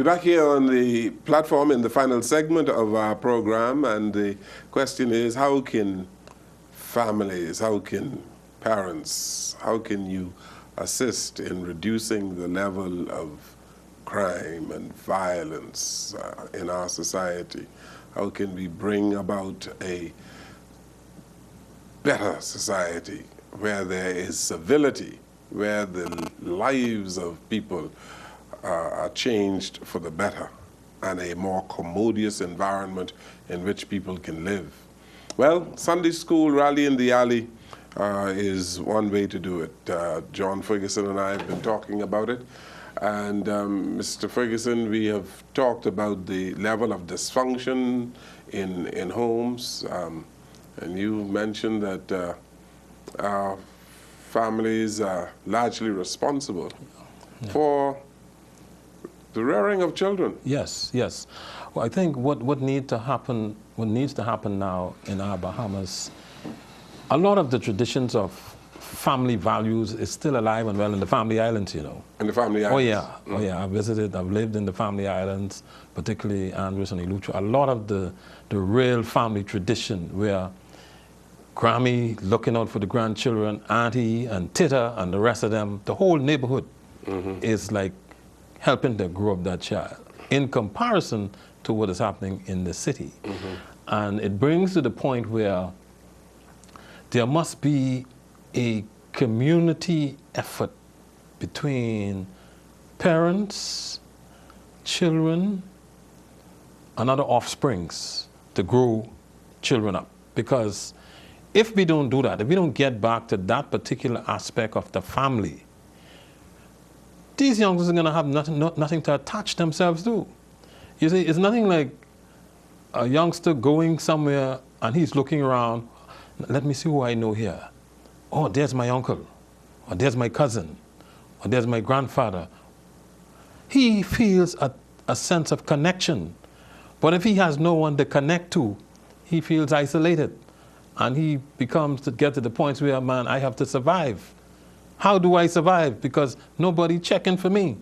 back here on the platform in the final segment of our program, and the question is, how can families, how can parents, how can you assist in reducing the level of crime and violence in our society? How can we bring about a better society where there is civility, where the lives of people are changed for the better, and a more commodious environment in which people can live? Well, Sunday School Rally in the Alley is one way to do it. John Ferguson and I have been talking about it. And Mr. Ferguson, we have talked about the level of dysfunction in homes. And you mentioned that our families are largely responsible for the rearing of children. Yes, yes. Well, I think what needs to happen now in our Bahamas, a lot of the traditions of family values is still alive and well in the Family Islands, you know. In the Family Islands? Oh yeah, oh yeah. I've lived in the Family Islands, particularly Andros and Ilucho. A lot of the real family tradition where Grammy looking out for the grandchildren, Auntie and Tita and the rest of them, the whole neighborhood is like helping to grow up that child in comparison to what is happening in the city. And it brings to the point where there must be a community effort between parents, children, and other offsprings to grow children up. Because if we don't do that, if we don't get back to that particular aspect of the family, these youngsters are going to have nothing to attach themselves to. You see, it's nothing like a youngster going somewhere and he's looking around, let me see who I know here. Oh, there's my uncle, or there's my cousin, or there's my grandfather. He feels a sense of connection. But if he has no one to connect to, he feels isolated. And he becomes to get to the point where, man, I have to survive. How do I survive? Because nobody checking for me.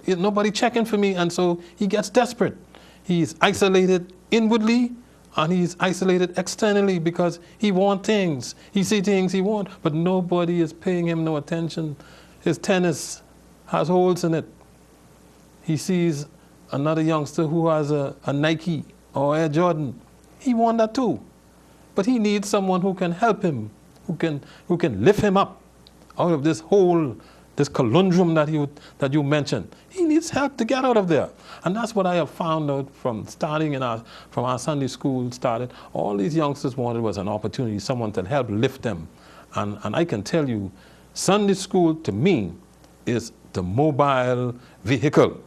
Nobody checking for me, and so he gets desperate. He's isolated inwardly, and he's isolated externally because he wants things. He sees things he wants, but nobody is paying him no attention. His tennis has holes in it. He sees another youngster who has a Nike or Air Jordan. He wants that too. But he needs someone who can help him, who can lift him up out of this conundrum that you mentioned. He needs help to get out of there. And that's what I have found out from our Sunday school started. All these youngsters wanted was an opportunity, someone to help lift them. And I can tell you, Sunday school to me is the mobile vehicle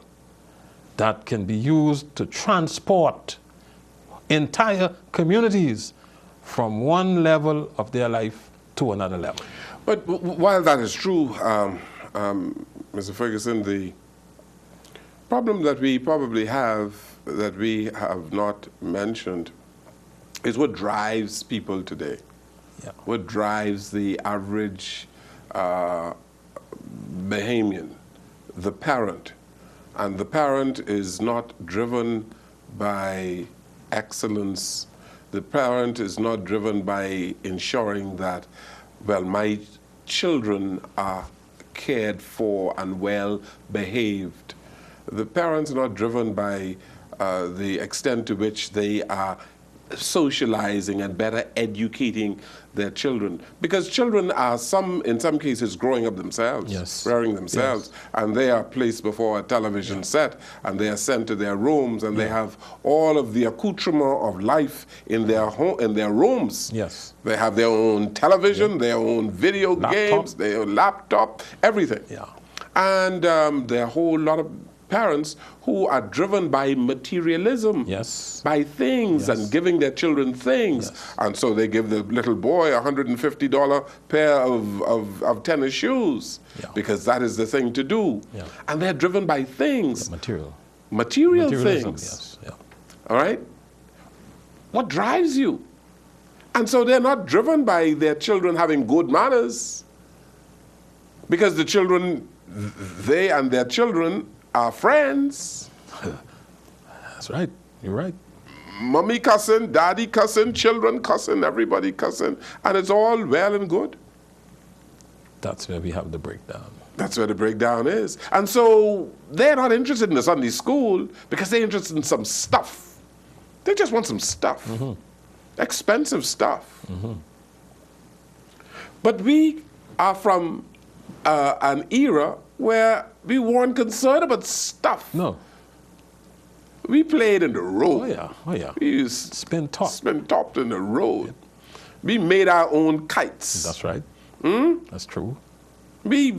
that can be used to transport entire communities from one level of their life to another level. But while that is true, Mr. Ferguson, the problem that we probably have that we have not mentioned is what drives people today. Yeah. What drives the average Bahamian, the parent. And the parent is not driven by excellence. The parent is not driven by ensuring that, well, my children are cared for and well behaved. The parents are not driven by the extent to which they are socializing and better educating their children. Because children are in some cases growing up themselves, yes, rearing themselves, yes, and they are placed before a television set, and they are sent to their rooms, and they have all of the accoutrement of life in their home, in their rooms. Yes. They have their own television, their own video games, their own laptop, everything. Yeah. And there are a whole lot of parents who are driven by materialism, yes, by things, yes, and giving their children things. Yes. And so they give the little boy a $150 pair of tennis shoes, because that is the thing to do. Yeah. And they're driven by things. Material Materialism, things. Yes. Yeah. All right? What drives you? And so they're not driven by their children having good manners, because the children, they and their children our friends. That's right. You're right. Mommy cussing, daddy cussing, children cussing, everybody cussing, and it's all well and good. That's where we have the breakdown. That's where the breakdown is. And so they're not interested in the Sunday school because they're interested in some stuff. They just want some stuff, expensive stuff. But we are from an era where we weren't concerned about stuff. No. We played in the road. Oh, yeah. Oh, yeah. We used Spin top. spin topped in the road. We made our own kites. That's right. That's true. We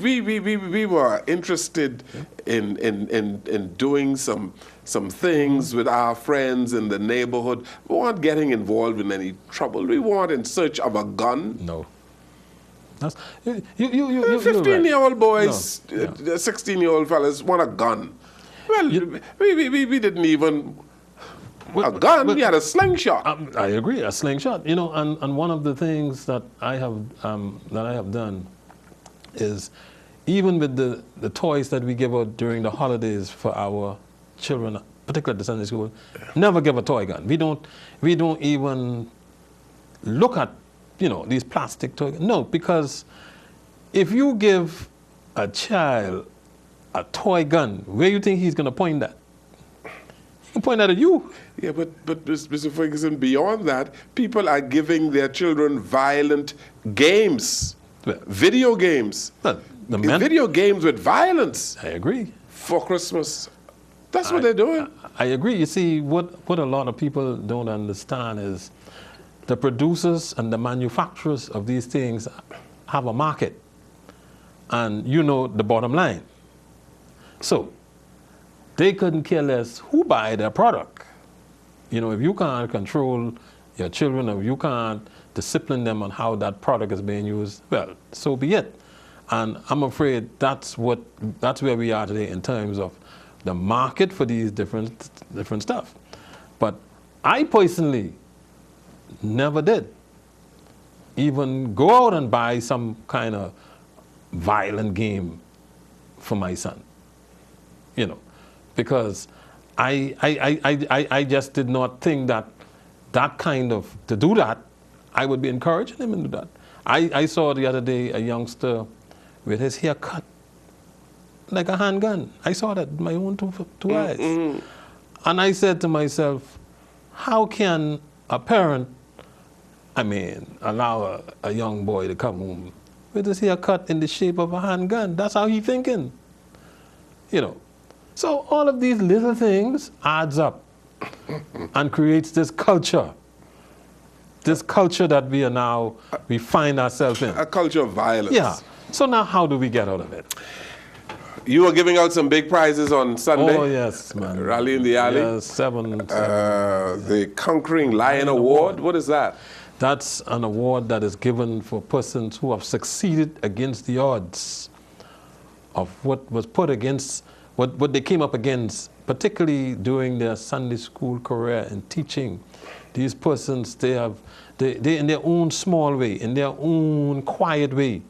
were interested in doing some things with our friends in the neighborhood. We weren't getting involved in any trouble. We weren't in search of a gun. No. That's, 15-year-old boys, No. Yeah. 16-year-old fellas want a gun. Well, we didn't even a gun. We had a slingshot. I agree, a slingshot. You know, and one of the things that I have done is, even with the toys that we give out during the holidays for our children, particularly at the Sunday school, never give a toy gun. We don't even look at, you know, these plastic toys. No, because if you give a child a toy gun, where you think he's going to point at? He can point that at you. Yeah, but Mr. Ferguson, beyond that, people are giving their children violent games, video games. Well, video games with violence I agree. for Christmas. That's what they're doing. I agree. You see, what a lot of people don't understand is the producers and the manufacturers of these things have a market. And you know the bottom line. So they couldn't care less who buy their product. You know, if you can't control your children, or if you can't discipline them on how that product is being used, well, so be it. And I'm afraid that's where we are today in terms of the market for these different stuff. But I personally never did even go out and buy some kind of violent game for my son. You know, because I just did not think that kind of, to do that, I would be encouraging him to do that. I saw the other day a youngster with his hair cut like a handgun. I saw that with my own two eyes. And I said to myself, how can a parent, allow a young boy to come home with his hair cut in the shape of a handgun? That's how he's thinking. You know. So all of these little things adds up and creates this culture that we find ourselves in. A culture of violence. Yeah. So now how do we get out of it? You were giving out some big prizes on Sunday. Oh, yes, man. Rally in the Alley. Yes, seven. The Conquering Lion Award. What is that? That's an award that is given for persons who have succeeded against the odds of what was put against, what they came up against, particularly during their Sunday school career and teaching. These persons, they in their own small way, in their own quiet way,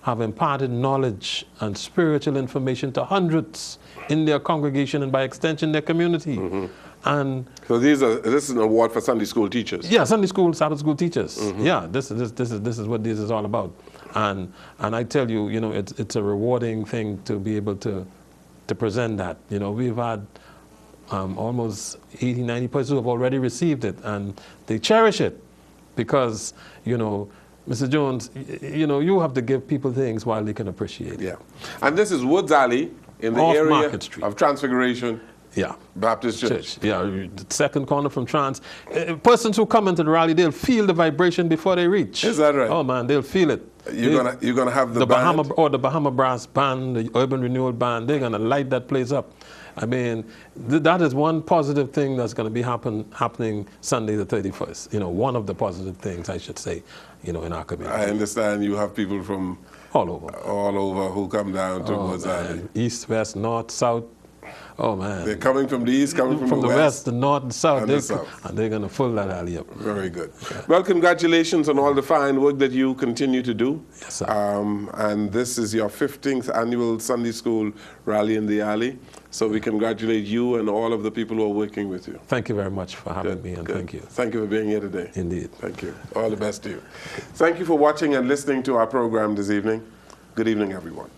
have imparted knowledge and spiritual information to hundreds in their congregation and by extension their community. And so this is an award for Sunday school teachers. Yeah, Sunday school, Sabbath school teachers. Yeah, this is what this is all about. And I tell you, you know, it's a rewarding thing to be able to present that. You know, we've had almost 80, 90 persons who have already received it, and they cherish it because, you know, Mr. Jones, you know, you have to give people things while they can appreciate it. Yeah. And this is Woods Alley in the Off area Market Street. of Transfiguration Yeah. Baptist Church. Yeah, the second corner from Trans. Persons who come into the rally, they'll feel the vibration before they reach. Is that right? Oh man, they'll feel it. You're gonna have the band? the Bahama Brass Band, the Urban Renewal Band. They're gonna light that place up. I mean, that is one positive thing that's going to be happening Sunday the 31st. You know, one of the positive things, I should say, you know, in our community. I understand you have people from all over who come down to Woods Alley. East, west, north, south, Oh, man. They're coming from the east, coming from the west, the north, the south, and the south. and they're going to fill that alley up. Very good. Yeah. Well, congratulations on all the fine work that you continue to do. Yes, sir. And this is your 15th annual Sunday School Rally in the Alley. So we congratulate you and all of the people who are working with you. Thank you very much for having me, and thank you. Thank you for being here today. Indeed. Thank you. All the best to you. Thank you for watching and listening to our program this evening. Good evening, everyone.